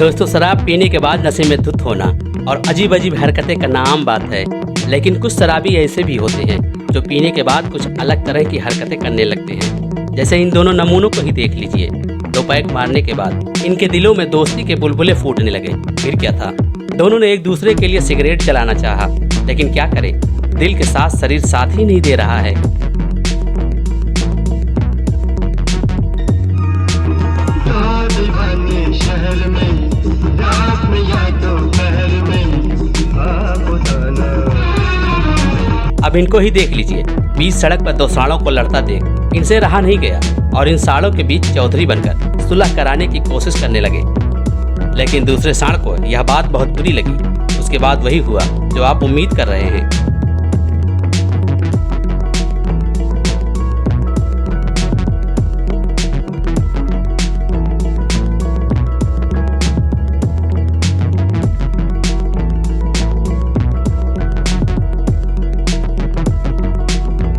दोस्तों, शराब पीने के बाद नशे में धुत होना और अजीब अजीब हरकतें करना आम बात है। लेकिन कुछ शराबी ऐसे भी होते हैं जो पीने के बाद कुछ अलग तरह की हरकतें करने लगते हैं। जैसे इन दोनों नमूनों को ही देख लीजिए। 2 पैक मारने के बाद इनके दिलों में दोस्ती के बुलबुले फूटने लगे। फिर क्या था, दोनों ने एक दूसरे के लिए सिगरेट जलाना चाहा, लेकिन क्या करें, दिल के साथ शरीर साथ ही नहीं दे रहा है। अब इनको ही देख लीजिए। बीच सड़क पर 2 साड़ों को लड़ता देख इनसे रहा नहीं गया और इन साड़ों के बीच चौधरी बनकर सुलह कराने की कोशिश करने लगे। लेकिन दूसरे साड़ को यह बात बहुत बुरी लगी। उसके बाद वही हुआ जो आप उम्मीद कर रहे हैं।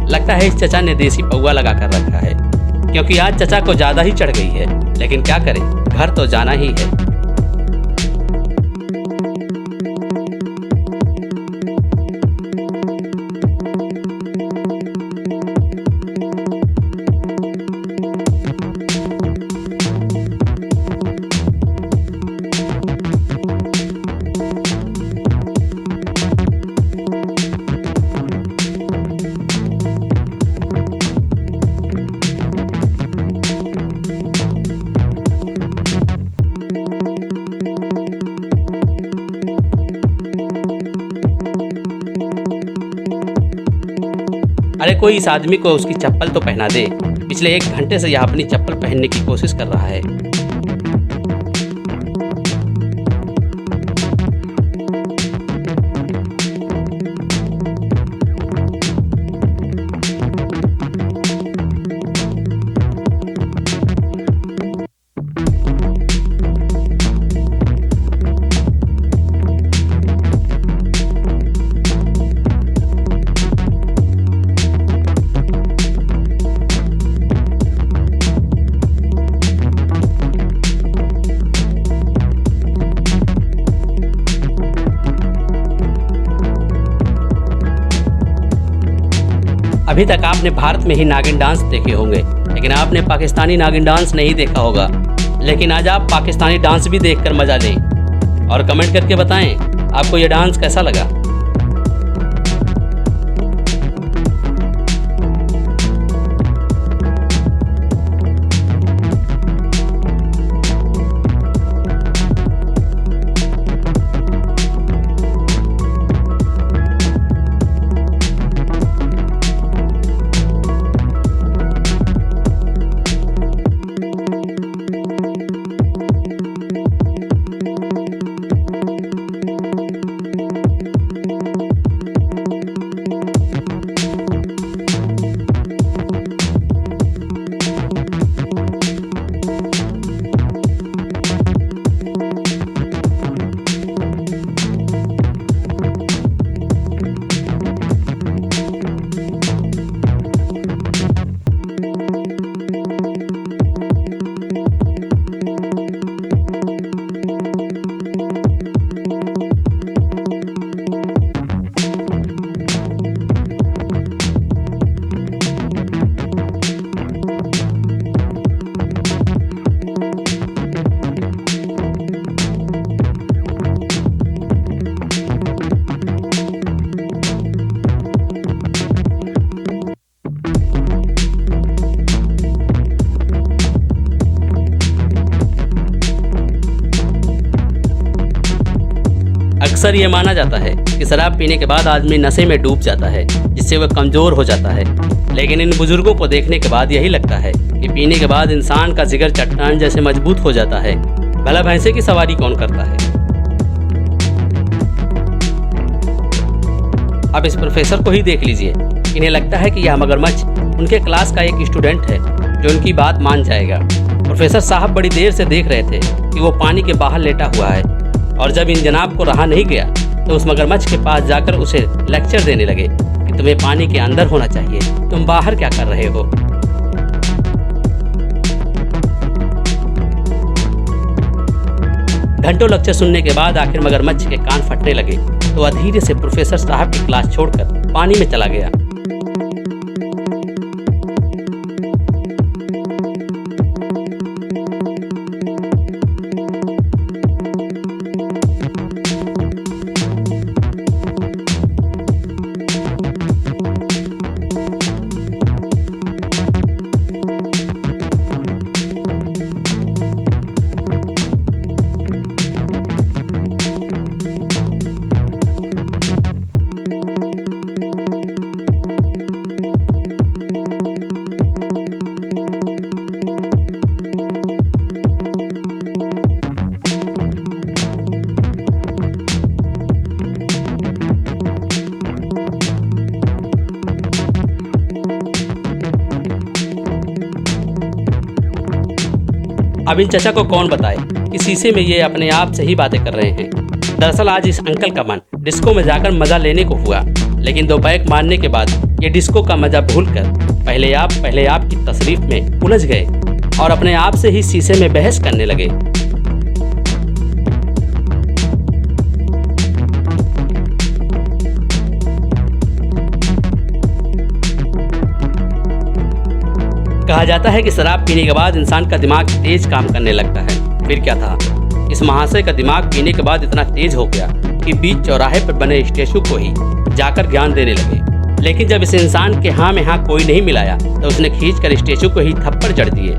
लगता है इस चचा ने देसी पौवा लगा कर रखा है, क्योंकि आज चचा को ज्यादा ही चढ़ गई है। लेकिन क्या करें, घर तो जाना ही है। अरे कोई इस आदमी को उसकी चप्पल तो पहना दे। पिछले 1 घंटे से यह अपनी चप्पल पहनने की कोशिश कर रहा है। अभी तक आपने भारत में ही नागिन डांस देखे होंगे, लेकिन आपने पाकिस्तानी नागिन डांस नहीं देखा होगा। लेकिन आज आप पाकिस्तानी डांस भी देखकर मजा लें और कमेंट करके बताएं आपको यह डांस कैसा लगा। अक्सर ये माना जाता है कि शराब पीने के बाद आदमी नशे में डूब जाता है, जिससे वह कमज़ोर हो जाता है। लेकिन इन बुजुर्गों को देखने के बाद यही लगता है कि पीने के बाद इंसान का जिगर चट्टान जैसे मजबूत हो जाता है। भला भैंसे की सवारी कौन करता है। अब इस प्रोफेसर को ही देख लीजिए। इन्हें लगता है कि यह मगरमच्छ उनके क्लास का एक स्टूडेंट है जो उनकी बात मान जाएगा। प्रोफेसर साहब बड़ी देर से देख रहे थे कि वो पानी के बाहर लेटा हुआ है, और जब इन जनाब को रहा नहीं गया तो उस मगरमच्छ के पास जाकर उसे लेक्चर देने लगे कि तुम्हें पानी के अंदर होना चाहिए, तुम बाहर क्या कर रहे हो। घंटों लेक्चर सुनने के बाद आखिर मगरमच्छ के कान फटने लगे तो वह धीरे से प्रोफेसर साहब की क्लास छोड़कर पानी में चला गया। अब इन चचा को कौन बताए कि शीशे में ये अपने आप से ही बातें कर रहे हैं। दरअसल आज इस अंकल का मन डिस्को में जाकर मजा लेने को हुआ, लेकिन 2 पैक मारने के बाद ये डिस्को का मजा भूलकर पहले आप की तशरीफ में उलझ गए और अपने आप से ही शीशे में बहस करने लगे। कहा जाता है कि शराब पीने के बाद इंसान का दिमाग तेज काम करने लगता है। फिर क्या था, इस महाशय का दिमाग पीने के बाद इतना तेज हो गया कि बीच चौराहे पर बने स्टेचू को ही जाकर ज्ञान देने लगे। लेकिन जब इस इंसान के हाँ में हाँ कोई नहीं मिलाया तो उसने खींचकर स्टेचू को ही थप्पड़ जड़ दिए।